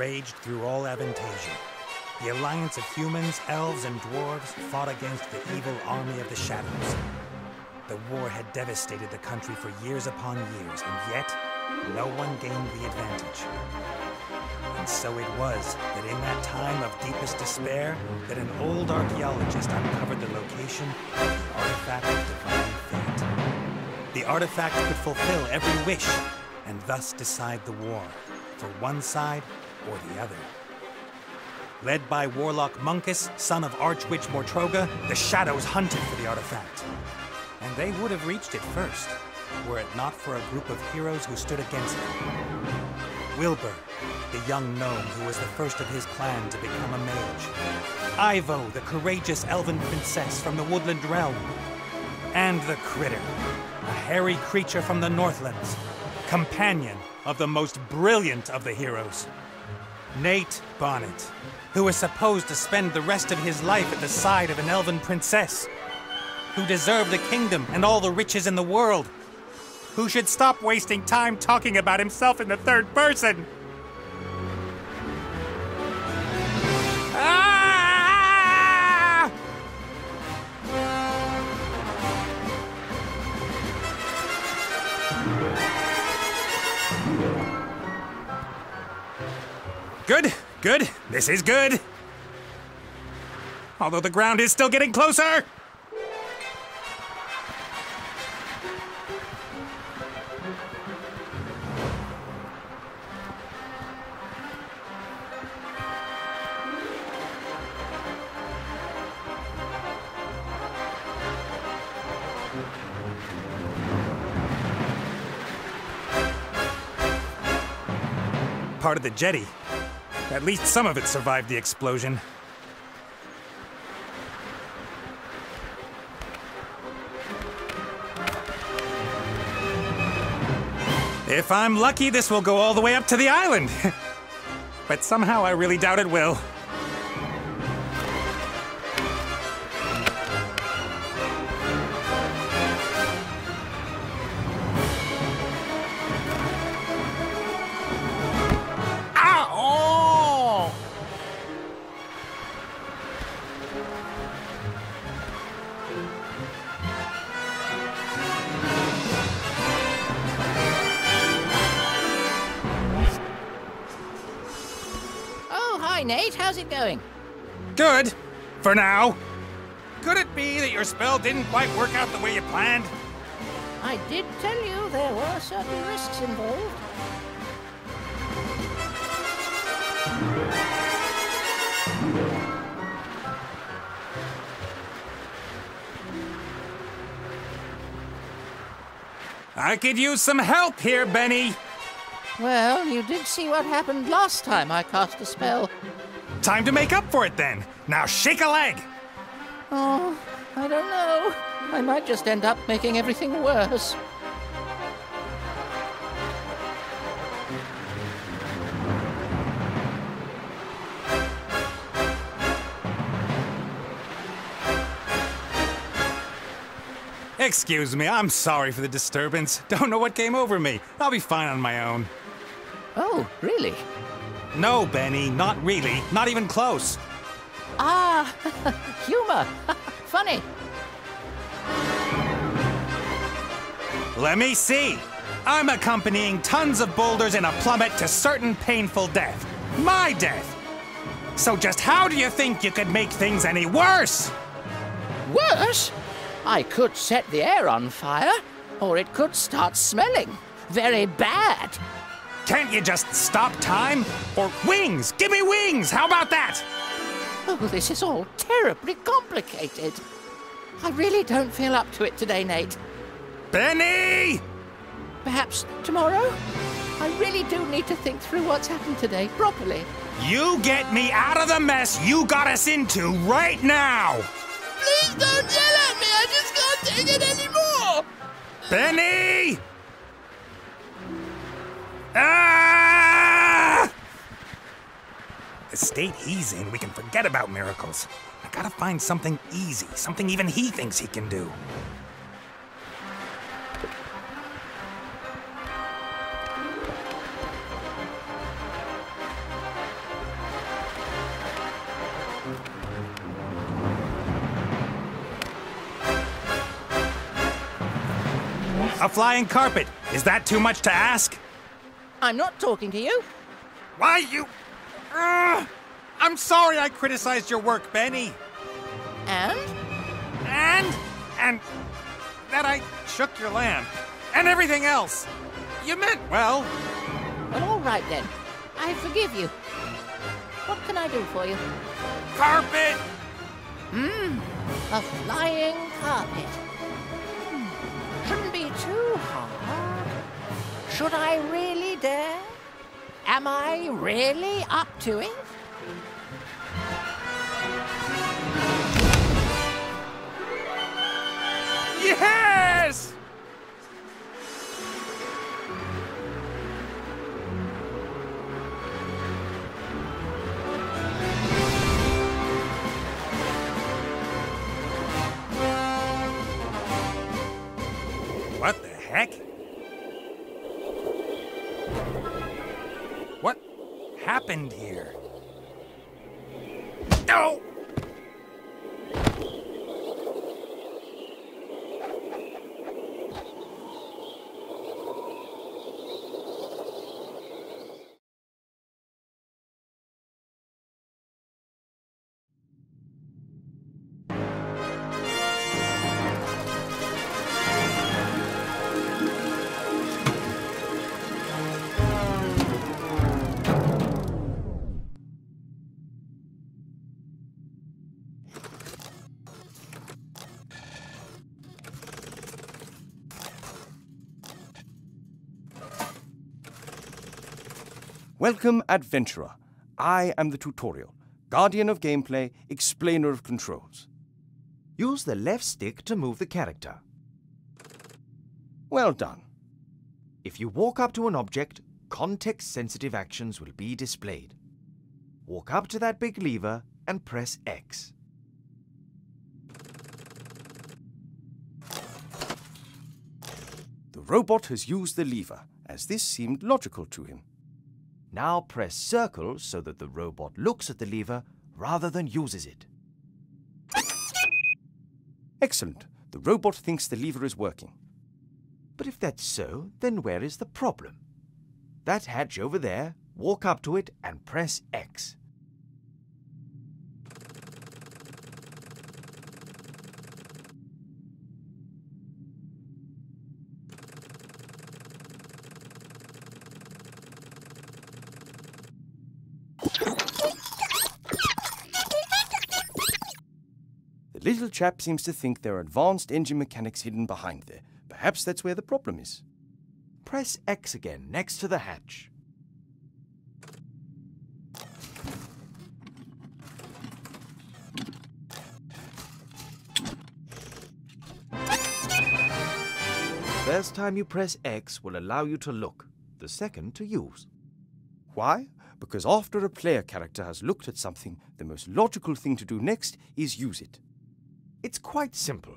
raged through all Avantasia. The alliance of humans, elves, and dwarves fought against the evil army of the Shadows. The war had devastated the country for years upon years, and yet, no one gained the advantage. And so it was that in that time of deepest despair, that an old archaeologist uncovered the location of the artifact of divine fate. The artifact could fulfill every wish, and thus decide the war, for one side or the other. Led by Warlock Munkus, son of Archwitch Mortroga, the Shadows hunted for the artifact. And they would have reached it first, were it not for a group of heroes who stood against them. Wilbur, the young gnome who was the first of his clan to become a mage. Ivo, the courageous elven princess from the Woodland Realm. And the Critter, a hairy creature from the Northlands, companion of the most brilliant of the heroes. Nate Bonnet, who was supposed to spend the rest of his life at the side of an elven princess, who deserved the kingdom and all the riches in the world, who should stop wasting time talking about himself in the third person. Ah! Good, good. This is good. Although the ground is still getting closer. Part of the jetty. At least some of it survived the explosion. If I'm lucky, this will go all the way up to the island. But somehow I really doubt it will. Hi, Nate. How's it going? Good. For now. Could it be that your spell didn't quite work out the way you planned? I did tell you there were certain risks involved. I could use some help here, Benny. Well, you did see what happened last time I cast a spell. Time to make up for it then. Now shake a leg. Oh, I don't know. I might just end up making everything worse. Excuse me, I'm sorry for the disturbance. Don't know what came over me. I'll be fine on my own. Oh, really? No, Benny, not really. Not even close. Ah, humor. Funny. Let me see. I'm accompanying tons of boulders in a plummet to certain painful death. My death. So just how do you think you could make things any worse? Worse? I could set the air on fire, or it could start smelling. Very bad. Can't you just stop time? Or wings! Give me wings! How about that? Oh, this is all terribly complicated. I really don't feel up to it today, Nate. Benny! Perhaps tomorrow? I really do need to think through what's happened today properly. You get me out of the mess you got us into right now! Please don't yell at me! I just can't take it anymore! Benny! Ah! The state he's in, we can forget about miracles. I gotta find something easy, something even he thinks he can do. A flying carpet. Is that too much to ask? I'm not talking to you. Why you... I'm sorry I criticized your work, Benny. And? And that I shook your lamp. And everything else. You meant well. Well, all right then. I forgive you. What can I do for you? Carpet! A flying carpet. Shouldn't be too hard. Should I really dare? Am I really up to it? Yes! What the heck? What happened here? No! Welcome, adventurer. I am the tutorial, guardian of gameplay, explainer of controls. Use the left stick to move the character. Well done. If you walk up to an object, context-sensitive actions will be displayed. Walk up to that big lever and press X. The robot has used the lever, as this seemed logical to him. Now press circle so that the robot looks at the lever rather than uses it. Excellent. The robot thinks the lever is working. But if that's so, then where is the problem? That hatch over there, walk up to it and press X. The little chap seems to think there are advanced engine mechanics hidden behind there. Perhaps that's where the problem is. Press X again next to the hatch. The first time you press X will allow you to look, the second to use. Why? Because after a player character has looked at something, the most logical thing to do next is use it. It's quite simple.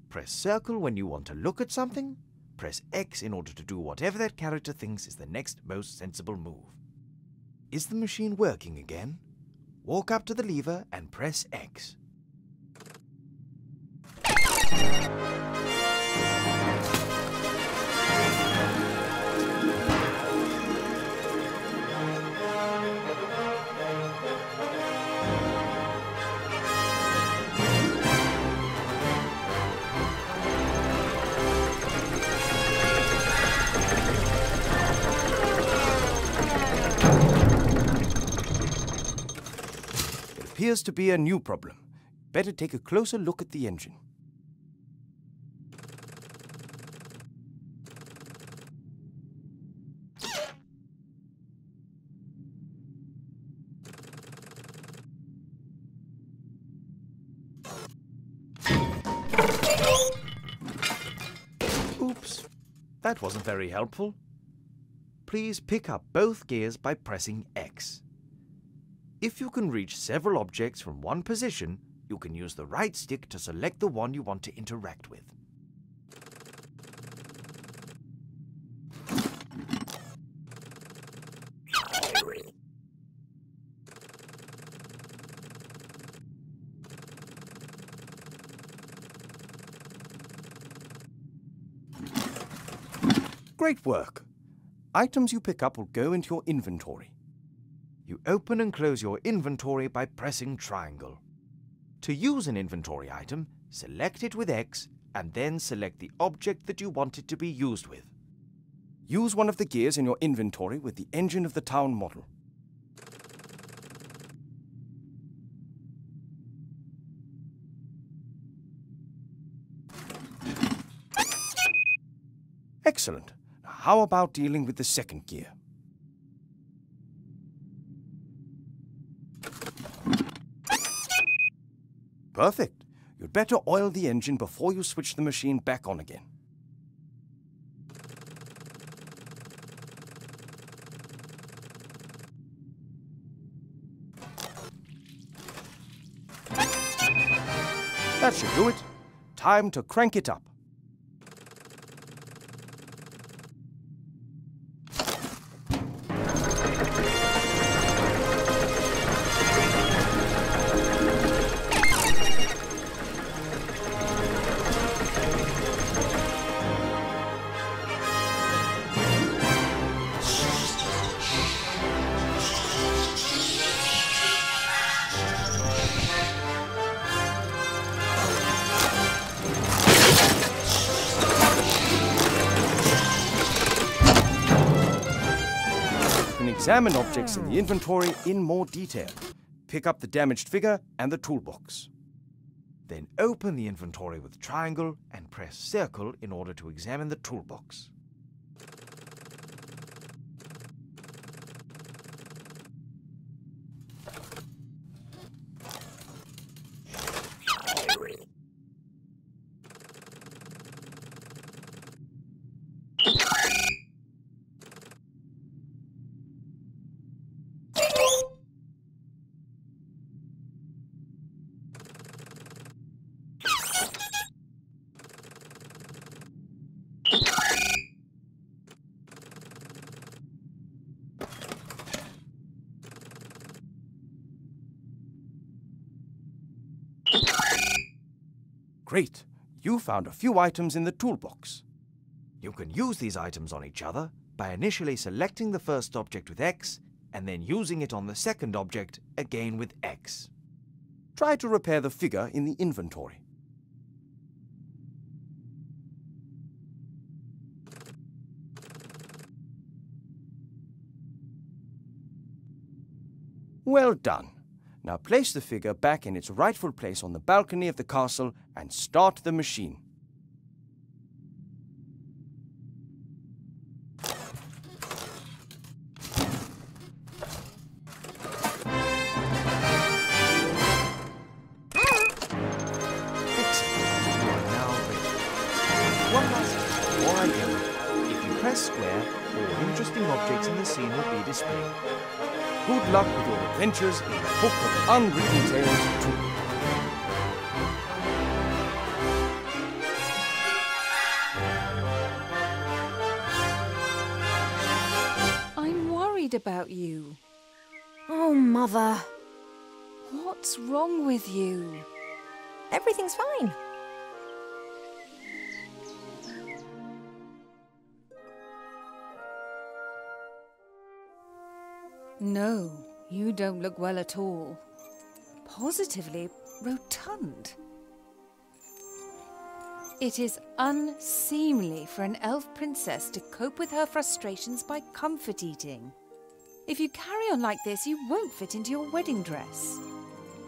Press circle when you want to look at something, press X in order to do whatever that character thinks is the next most sensible move. Is the machine working again? Walk up to the lever and press X. Appears to be a new problem. Better take a closer look at the engine. Oops, that wasn't very helpful. Please pick up both gears by pressing X. If you can reach several objects from one position, you can use the right stick to select the one you want to interact with. Great work. Items you pick up will go into your inventory. You open and close your inventory by pressing triangle. To use an inventory item, select it with X and then select the object that you want it to be used with. Use one of the gears in your inventory with the engine of the town model. Excellent. Now how about dealing with the second gear? Perfect. You'd better oil the engine before you switch the machine back on again. That should do it. Time to crank it up. Examine objects in the inventory in more detail. Pick up the damaged figure and the toolbox. Then open the inventory with triangle and press circle in order to examine the toolbox. Great. You found a few items in the toolbox. You can use these items on each other by initially selecting the first object with X and then using it on the second object again with X. Try to repair the figure in the inventory. Well done. Now place the figure back in its rightful place on the balcony of the castle and start the machine. One last thing before I go. If you press square, all interesting objects in the scene will be displayed. Good luck with your adventures in the Book of Unwritten Tales 2. I'm worried about you. Oh, Mother. What's wrong with you? Everything's fine. No, you don't look well at all. Positively rotund. It is unseemly for an elf princess to cope with her frustrations by comfort eating. If you carry on like this, you won't fit into your wedding dress.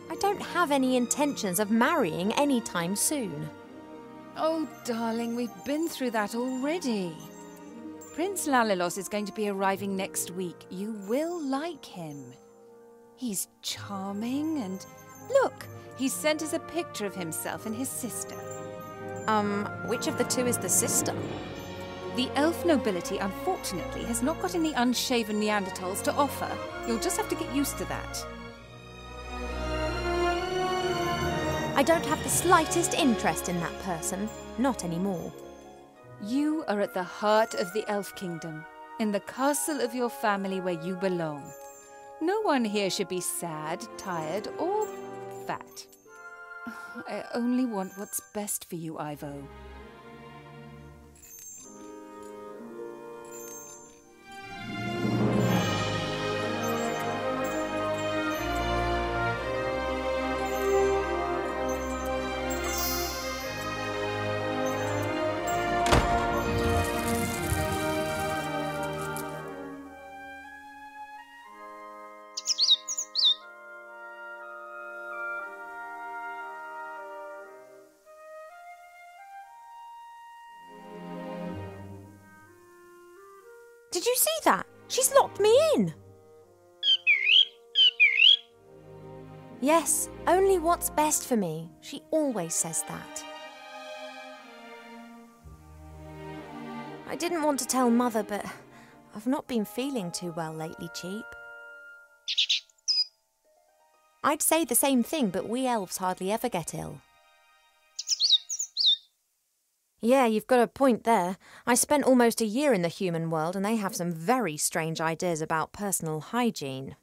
I don't have any intentions of marrying anytime soon. Oh, darling, we've been through that already. Prince Lalilos is going to be arriving next week. You will like him. He's charming and... Look, he sent us a picture of himself and his sister. Which of the two is the sister? The elf nobility, unfortunately, has not got any unshaven Neanderthals to offer. You'll just have to get used to that. I don't have the slightest interest in that person. Not anymore. You are at the heart of the Elf Kingdom, in the castle of your family where you belong. No one here should be sad, tired, or fat. I only want what's best for you, Ivo. Did you see that? She's locked me in. Yes, only what's best for me. She always says that. I didn't want to tell Mother, but I've not been feeling too well lately, Cheap. I'd say the same thing, but we elves hardly ever get ill. Yeah, you've got a point there. I spent almost a year in the human world and they have some very strange ideas about personal hygiene.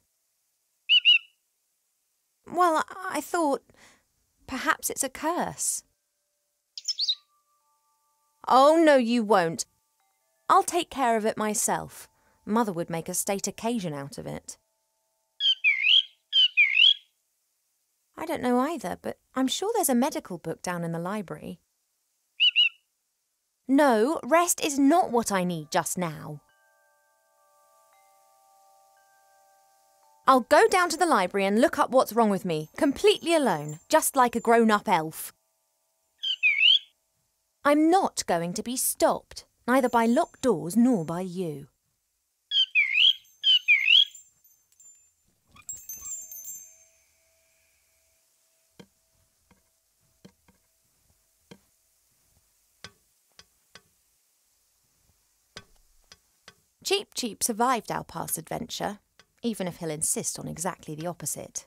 Well, I thought perhaps it's a curse. Oh, no, you won't. I'll take care of it myself. Mother would make a state occasion out of it. I don't know either, but I'm sure there's a medical book down in the library. No, rest is not what I need just now. I'll go down to the library and look up what's wrong with me, completely alone, just like a grown-up elf. I'm not going to be stopped, neither by locked doors nor by you. Cheap survived our past adventure, even if he'll insist on exactly the opposite.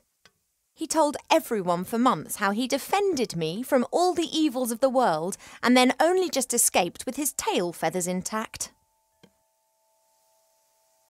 He told everyone for months how he defended me from all the evils of the world and then only just escaped with his tail feathers intact.